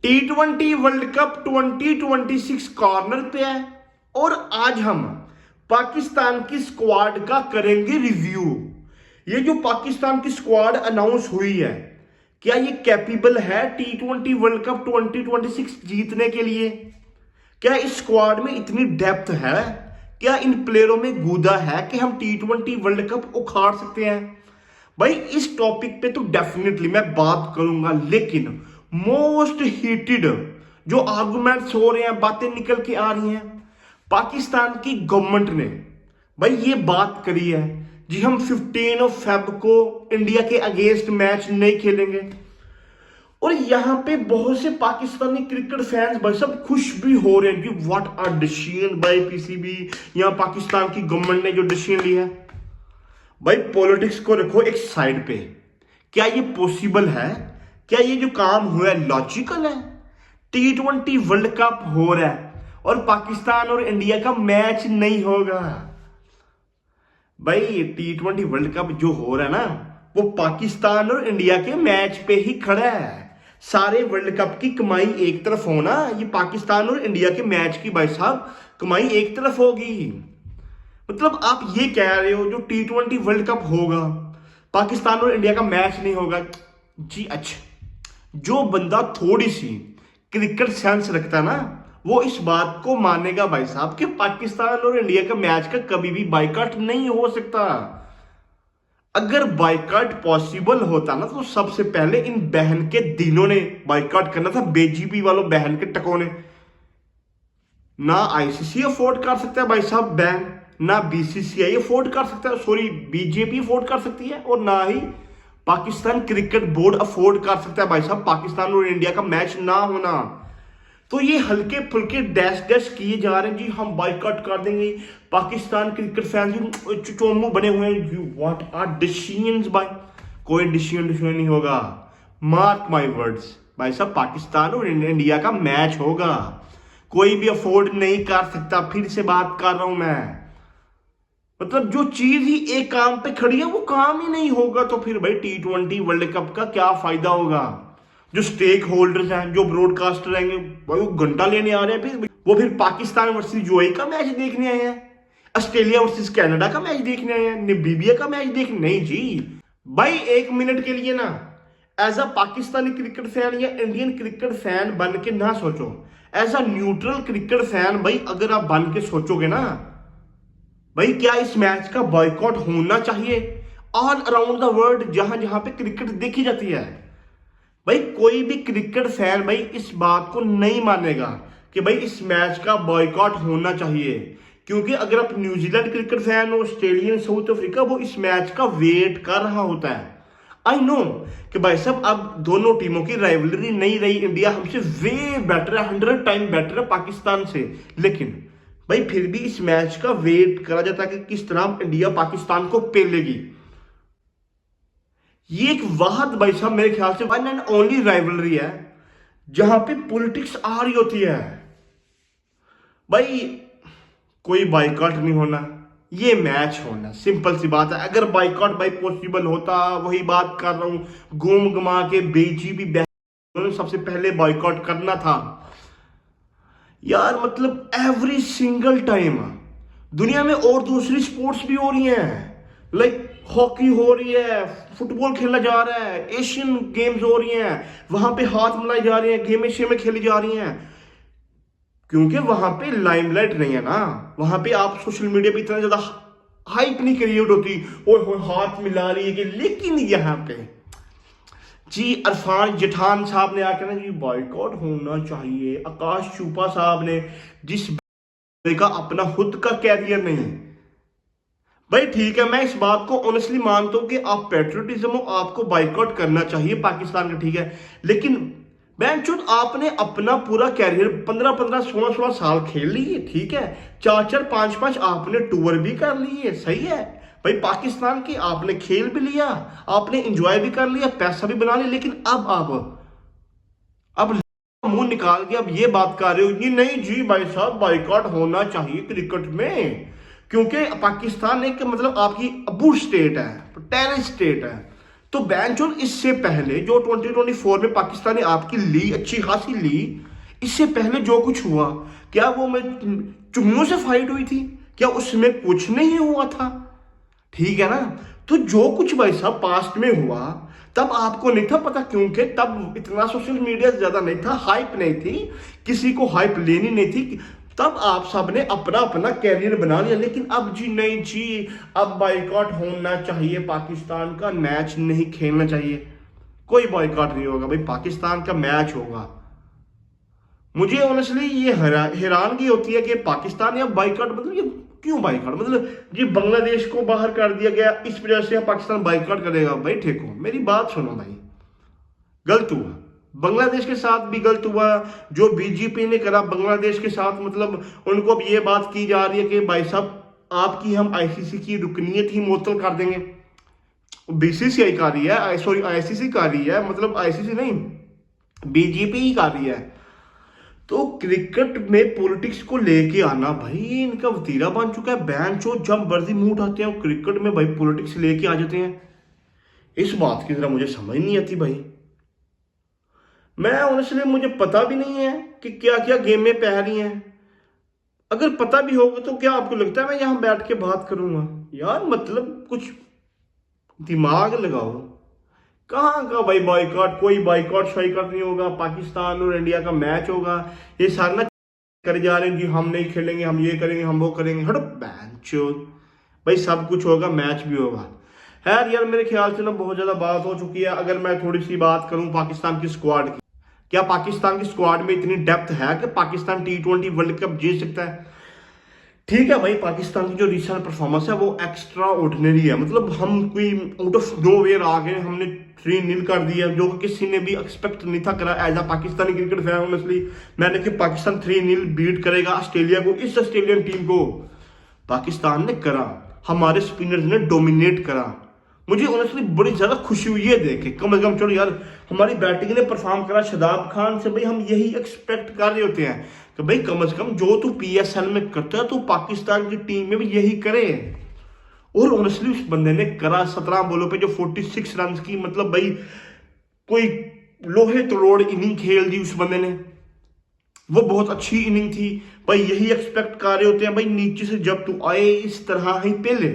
T20 world cup 2026 corner पे है और आज हम पाकिस्तान की स्क्वाड का करेंगे रिव्यू। ये जो पाकिस्तान की स्क्वाड अनाउंस हुई है, क्या ये कैपेबल है T20 वर्ल्ड कप 2026 जीतने के लिए? क्या इस स्क्वाड में इतनी डेप्थ है? क्या इन प्लेयरों में गूदा है कि हम T20 वर्ल्ड कप उखाड़ सकते हैं? भाई इस टॉपिक पे तो डेफिनेटली मैं बात करूंगा, लेकिन मोस्ट हीटेड जो आर्गुमेंट्स हो रहे हैं, बातें निकल के आ रही हैं, पाकिस्तान की गवर्नमेंट ने भाई ये बात करी है जी हम 15 फेब को इंडिया के अगेंस्ट मैच नहीं खेलेंगे। और यहां पे बहुत से पाकिस्तानी क्रिकेट फैंस भाई सब खुश भी हो रहे हैं कि what a decision by PCB, यहां पाकिस्तान की गवर्नमेंट ने जो डिसीजन लिया है। भाई पॉलिटिक्स को रखो एक साइड पे, क्या ये पॉसिबल है? क्या ये जो काम हुआ है लॉजिकल है? T20 वर्ल्ड कप हो रहा है और पाकिस्तान और इंडिया का मैच नहीं होगा। भाई T20 वर्ल्ड कप जो हो रहा है ना, वो पाकिस्तान और इंडिया के मैच पे ही खड़ा है। सारे वर्ल्ड कप की कमाई एक तरफ होना, ये पाकिस्तान और इंडिया के मैच की भाई साहब कमाई एक तरफ होगी। मतलब आप ये कह रहे हो जो T20 वर्ल्ड कप होगा पाकिस्तान और इंडिया का मैच नहीं होगा जी? अच्छा, जो बंदा थोड़ी सी क्रिकेट सेंस रखता है ना, वो इस बात को मानेगा भाई साहब कि पाकिस्तान और इंडिया का मैच का कभी भी बाइकआउट नहीं हो सकता। अगर बाइकआउट पॉसिबल होता ना तो सबसे पहले इन बहन के दिनों ने बाइकआउट करना था, बेजीपी वालों बहन के टकोने। ना आईसीसी अफोर्ड कर सकता है भाई साहब बैन, ना बीसीसीआई अफोर्ड कर सकता है, सॉरी बीजेपी अफोर्ड कर सकती है, और ना ही पाकिस्तान क्रिकेट बोर्ड अफोर्ड कर सकता है भाई साहब पाकिस्तान और इंडिया का मैच ना होना। तो ये हल्के फुल्के डैश डैश किए जा रहे हैं जी हम बाइकआउट कर देंगे। पाकिस्तान क्रिकेट फैंस चोमू बने हुए हैं जी, व्हाट आर डिसीजंस भाई? कोई डिसीजन नहीं होगा, मार्क माय वर्ड्स भाई साहब, पाकिस्तान और इंडिया का मैच होगा। कोई भी अफोर्ड नहीं कर सकता, फिर से बात कर रहा हूं मैं। मतलब जो चीज ही एक काम पे खड़ी है वो काम ही नहीं होगा, तो फिर भाई T20 वर्ल्ड कप का क्या फायदा होगा? जो स्टेक होल्डर्स हैं, जो ब्रॉडकास्टर रहेंगे भाई, वो घंटा लेने आ रहे हैं, फिर वो फिर पाकिस्तान वर्सेस यूएई का मैच देखने आए हैं, ऑस्ट्रेलिया वर्सेस कनाडा का मैच देखने आए हैं, नामीबिया का मैच देखने नहीं जी। भाई एक मिनट के लिए ना as a Pakistani cricket fan या इंडियन क्रिकेट फैन बन के ना सोचो, as a neutral cricket fan भाई अगर आप बन के सोचोगे ना, भाई क्या इस मैच का बॉयकॉट होना चाहिए ऑल अराउंड द वर्ल्ड जहां जहां पे क्रिकेट देखी जाती है। भाई कोई भी क्रिकेट फैन भाई इस बात को नहीं मानेगा कि भाई इस मैच का बॉयकॉट होना चाहिए, क्योंकि अगर आप न्यूजीलैंड क्रिकेट फैन हो, ऑस्ट्रेलियन, साउथ अफ्रीका, वो इस मैच का वेट कर रहा होता है। आई नो कि भाई साहब अब दोनों टीमों की राइवलरी नहीं रही, इंडिया हमसे वे बेटर है, 100 टाइम बेटर है पाकिस्तान से, लेकिन भाई फिर भी इस मैच का वेट करा जाता है कि किस तरह इंडिया पाकिस्तान को पेलेगी। ये एक वाहद भाई साहब मेरे ख्याल से वन एंड ओनली राइवलरी है जहां पे पॉलिटिक्स आ रही होती है। भाई कोई बाइकआउट नहीं होना, ये मैच होना, सिंपल सी बात है। अगर बाइकआउट भाई पॉसिबल होता, वही बात कर रहा हूं, घूम घुमा के बीजेपी सबसे पहले बाइकआउट करना था यार। मतलब एवरी सिंगल टाइम दुनिया में और दूसरी स्पोर्ट्स भी हो रही हैं, लाइक हॉकी हो रही है, फुटबॉल खेला जा रहा है, एशियन गेम्स हो रही हैं, वहां पे हाथ मिलाई जा रही हैं, गेम एशिया में खेली जा रही हैं, क्योंकि वहां पे लाइमलाइट नहीं है ना, वहां पे आप सोशल मीडिया पे इतना ज्यादा हाइप नहीं क्रिएट होती, ओए हाथ मिला रही है कि। लेकिन यहाँ पे जी इरफान जेठान साहब ने आकर ना जी बॉयकॉट होना चाहिए, आकाश चूपा साहब ने, जिस का अपना खुद का कैरियर नहीं। भाई ठीक है, मैं इस बात को ऑनेस्टली मानता हूं कि आप पेट्रियोटिज्म हो, आपको बाइकआउट करना चाहिए पाकिस्तान का, ठीक है, लेकिन बेंचुद आपने अपना पूरा कैरियर 15-15 16-16 साल खेल लिए, ठीक है, 4-4 5-5 आपने टूर भी कर लिए, सही है भाई, पाकिस्तान की आपने खेल भी लिया, आपने एंजॉय भी कर लिया, पैसा भी बना लिया, लेकिन अब अब मुंह निकाल के अब ये बात कर रहे हो कि नहीं जी भाई साहब बाइकआउट होना चाहिए क्रिकेट में, क्योंकि पाकिस्तान एक मतलब आपकी अबू स्टेट है, टेररिस्ट स्टेट है। तो बैंचोल इससे पहले जो 2024 में पाकिस्तान ने आपकी ली, अच्छी खासी ली, इससे पहले जो कुछ हुआ, क्या वो में चुम्मियों से फाइट हुई थी? क्या उसमें कुछ नहीं हुआ था? ठीक है ना। तो जो कुछ भाई साहब पास्ट में हुआ, तब आपको नहीं था पता, क्योंकि तब इतना सोशल मीडिया ज्यादा नहीं था, हाइप नहीं थी, किसी को हाइप लेनी नहीं थी। तब आप सब ने अपना अपना कैरियर बना लिया। लेकिन अब जी नहीं जी, अब बाइकआउट होना चाहिए, पाकिस्तान का मैच नहीं खेलना चाहिए। कोई बाइकआउट नहीं होगा भाई, पाकिस्तान का मैच होगा। मुझे ऑनेस्टली ये हैरानगी होती है कि पाकिस्तान या बाइकआउट, मतलब ये क्यों बाइकआउट? मतलब जी बांग्लादेश को बाहर कर दिया गया, इस वजह से पाकिस्तान बाइकआउट करेगा? भाई ठीक हो, मेरी बात सुनो भाई, गलत हुआ, बांग्लादेश के साथ भी गलत हुआ। जो बीजेपी ने करा बांग्लादेश के साथ, मतलब उनको अब ये बात की जा रही है कि भाई साहब आपकी हम आईसीसी की रुकनीत ही मुअत्तल कर देंगे। बीसीसीआई कर रही है, सॉरी आईसीसी कर रही है, मतलब आईसीसी नहीं, बीजेपी ही कर रही है। तो क्रिकेट में पॉलिटिक्स को लेके आना भाई इनका वतीरा बन चुका है। बैन चो जब वर्दी मुंह उठाते हैं क्रिकेट में भाई पॉलिटिक्स लेके आ जाते हैं। इस बात की जरा मुझे समझ नहीं आती भाई। मैं ऑनेस्टली मुझे पता भी नहीं है कि क्या क्या गेम में पह रही हैं। अगर पता भी होगा तो क्या आपको लगता है मैं यहां बैठ के बात करूंगा? यार मतलब कुछ दिमाग लगाओ। कहाँ का भाई बॉयकॉट? कोई बॉयकॉट शाइकॉट नहीं होगा। पाकिस्तान और इंडिया का मैच होगा, ये सारे ना कर जा रहे हैं कि हम नहीं खेलेंगे, हम ये करेंगे, हम वो करेंगे। हटो बैंचो भाई, सब कुछ होगा, मैच भी होगा। खैर यार मेरे ख्याल से ना बहुत ज्यादा बात हो चुकी है। अगर मैं थोड़ी सी बात करूं पाकिस्तान की स्क्वाड की, क्या पाकिस्तान की स्क्वाड में इतनी डेप्थ है कि पाकिस्तान T20 वर्ल्ड कप जीत सकता है? ठीक है भाई, पाकिस्तान की जो रिसेंट परफॉर्मेंस है वो एक्स्ट्रा ऑर्डिनरी है। मतलब हम कोई आउट ऑफ नोवेयर आ गए, हमने 3-0 कर दिया, जो किसी ने भी एक्सपेक्ट नहीं था करा। As a Pakistani cricket fan honestly मैंने कि पाकिस्तान 3-0 बीट करेगा ऑस्ट्रेलिया को। इस ऑस्ट्रेलियन टीम को पाकिस्तान ने करा, हमारे स्पिनर्स ने डोमिनेट करा। मुझे ऑनेस्टली बड़ी ज्यादा खुशी हुई है देख के। कम से कम चलो यार हमारी बैटिंग ने परफॉर्म करा। शादाब खान से भाई हम यही एक्सपेक्ट कर रहे होते हैं कि भाई कम से कम जो तू PSL में करता है तो पाकिस्तान की टीम में भी यही करे। और ऑनेस्टली उस बंदे ने करा। 17 बॉलों पे जो 46 रन की, मतलब भाई कोई लोहे तोड़ इनिंग खेल दी उस बंदे ने। वो बहुत अच्छी इनिंग थी भाई, यही एक्सपेक्ट कर रहे होते हैं भाई नीचे से जब तू आए इस तरह ही पहले।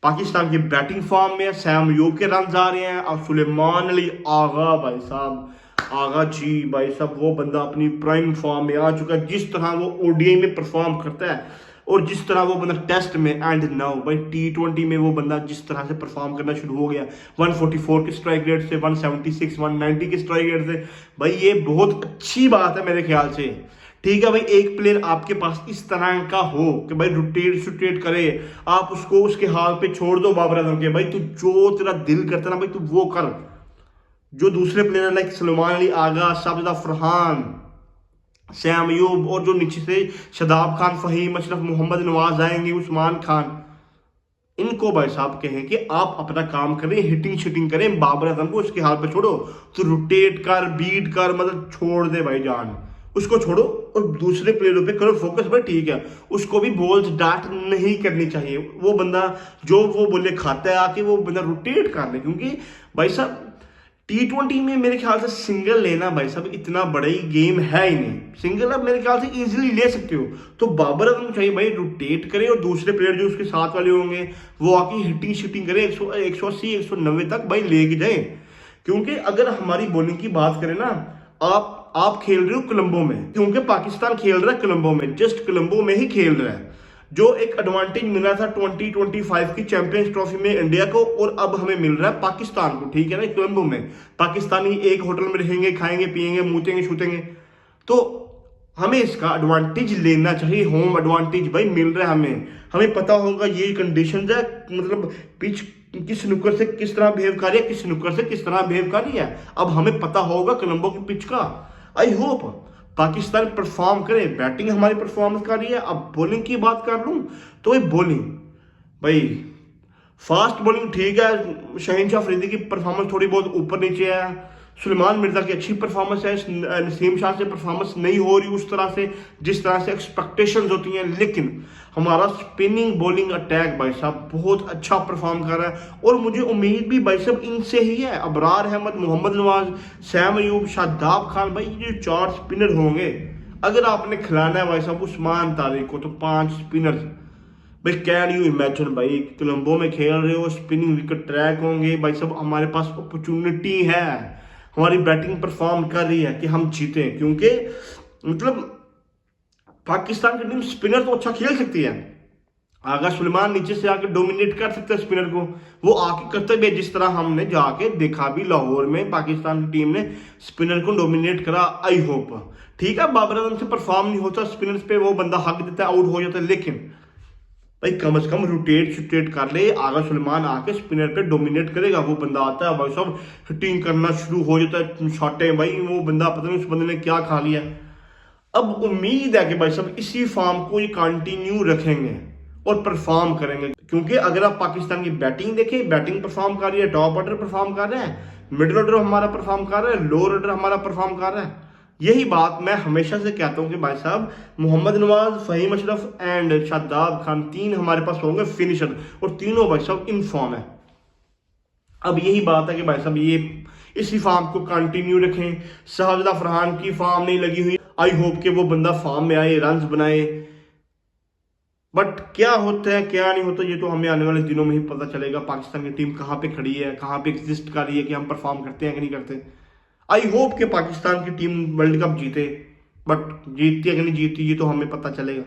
पाकिस्तान की बैटिंग फॉर्म में सैम अयूब के रन आ रहे हैं। और सुलेमान अली आगा भाई साहब, आगा जी भाई साहब, वो बंदा अपनी प्राइम फॉर्म में आ चुका है। जिस तरह वो ODI में परफॉर्म करता है और जिस तरह वो बंदा टेस्ट में, एंड नाउ भाई T20 में वो बंदा जिस तरह से परफॉर्म करना शुरू हो गया, 144 के स्ट्राइक रेट से 176 190 के स्ट्राइक रेट से, भाई ये बहुत अच्छी बात है मेरे ख्याल से। ठीक है भाई, एक प्लेयर आपके पास इस तरह का हो कि भाई रोटेट करे, आप उसको उसके हाल पे छोड़ दो बाबर आजम के, भाई तू जो तेरा दिल करता ना भाई तू वो कर। जो दूसरे प्लेयर लाइक सलमान अली आगा, शाहजादा फरहान, सैम अयूब और जो नीचे से शादाब खान, फहीम अशरफ, मोहम्मद नवाज आएंगे, उस्मान खान, इनको भाई साहब कहें कि आप अपना काम करें, हिटिंग शिटिंग करें, बाबर आजम को उसके हाल पे छोड़ो। तो रोटेट कर, बीट कर, मतलब छोड़ दे भाई जान, उसको छोड़ो और दूसरे प्लेयरों पे करो फोकस। भाई ठीक है, उसको भी बॉल्स डाट नहीं करनी चाहिए। वो बंदा जो वो बोले खाता है आके, वो बंदा रोटेट कर ले। क्योंकि भाई साहब T20 में मेरे ख्याल से सिंगल लेना भाई साहब इतना बड़ा ही गेम है ही नहीं। सिंगल आप मेरे ख्याल से इजीली ले सकते हो। तो बाबर आजम चाहिए भाई रोटेट करे और दूसरे प्लेयर जो उसके साथ वाले होंगे वो आके हिटिंग शिटिंग करे, 180 190 तक भाई लेके जाए। क्योंकि अगर हमारी बॉलिंग की बात करें ना, आप खेल रहे हो कोलंबो में, क्योंकि पाकिस्तान खेल रहा है कोलंबो में, जस्ट कोलंबो में ही खेल रहा है। जो एक एडवांटेज मिल रहा था 2025 की चैंपियंस ट्रॉफी में इंडिया को, और अब हमें मिल रहा है पाकिस्तान को। ठीक है ना, कोलंबो में पाकिस्तानी एक होटल में रहेंगे, खाएंगे पिएंगे, मूतेंगे छूतेंगे। तो हमें इसका एडवांटेज लेना चाहिए। होम एडवांटेज भाई मिल रहा है हमें पता होगा ये कंडीशंस है, मतलब पिच किस नुक्कड़ से किस तरह बिहेव कर रही है, किस नुक्कड़ से किस तरह बिहेव कर रही है। अब हमें पता होगा कोलंबो की पिच का। आई होप पाकिस्तान परफॉर्म करे। बैटिंग हमारी परफॉर्मेंस कर रही है। अब बॉलिंग की बात कर लूं तो भाई बॉलिंग, भाई फास्ट बॉलिंग ठीक है, शहीन शाह अफरीदी की परफॉर्मेंस थोड़ी बहुत ऊपर नीचे है, सुलेमान मिर्जा की अच्छी परफॉर्मेंस है, नसीम शाह से परफॉर्मेंस नहीं हो रही उस तरह से जिस तरह से एक्सपेक्टेशंस होती हैं, लेकिन हमारा स्पिनिंग बॉलिंग अटैक भाई साहब बहुत अच्छा परफॉर्म कर रहा है। और मुझे उम्मीद भी भाई साहब इनसे ही है, अबरार अहमद, मोहम्मद नवाज, सैम अयूब, शादाब खान, भाई ये 4 स्पिनर होंगे। अगर आपने खिलाना है भाई साहब उस्मान तारिक को तो 5 स्पिनर, भाई कैन यू इमेजिन भाई कोलंबो में खेल रहे हो, स्पिनिंग विकेट ट्रैक होंगे भाई साहब, हमारे पास अपॉर्चुनिटी है, हमारी बैटिंग परफॉर्म कर रही है कि हम जीते, क्योंकि मतलब पाकिस्तान की टीम स्पिनर तो अच्छा खेल सकती है। अगर सुलेमान नीचे से आके डोमिनेट कर सकता है स्पिनर को, वो आके करते भी है, जिस तरह हमने जाके देखा भी लाहौर में पाकिस्तान की टीम ने स्पिनर को डोमिनेट करा। आई होप ठीक है, बाबर आजम से परफॉर्म नहीं होता स्पिनर्स पे, वो बंदा हक देता है, आउट हो जाता है, लेकिन भाई कम से कम रोटेट कर ले। आगा सुलेमान आके स्पिनर पे डोमिनेट करेगा, वो बंदा आता है भाई साहब हिटिंग करना शुरू हो जाता है, शॉटे भाई, वो बंदा पता नहीं उस बंदे ने क्या खा लिया। अब उम्मीद है कि भाई साहब इसी फॉर्म को ये कंटिन्यू रखेंगे और परफॉर्म करेंगे, क्योंकि अगर आप पाकिस्तान की बैटिंग देखें, बैटिंग परफॉर्म कर रही है, टॉप ऑर्डर परफॉर्म कर रहा है, मिडिल ऑर्डर हमारा परफॉर्म कर रहा है, लोअर ऑर्डर हमारा परफॉर्म कर रहा है। यही बात मैं हमेशा से कहता हूं कि भाई साहब मोहम्मद नवाज, फहीम अशरफ एंड शादाब खान 3 हमारे पास होंगे फिनिशर, और तीनों भाई साहब इन फॉर्म है। अब यही बात है कि भाई साहब ये इसी फॉर्म को कंटिन्यू रखें। शहजादा फरहान की फॉर्म नहीं लगी हुई, आई होप कि वो बंदा फॉर्म में आए, रन्स बनाए, बट क्या होता है क्या नहीं होता ये तो हमें आने वाले दिनों में ही पता चलेगा। पाकिस्तान की टीम कहाँ पे खड़ी है, कहाँ पे एग्जिस्ट कर रही है, कि हम परफॉर्म करते हैं कि नहीं करते। आई होप कि पाकिस्तान की टीम वर्ल्ड कप जीते, बट जीतती है कि नहीं जीतती ये तो हमें पता चलेगा।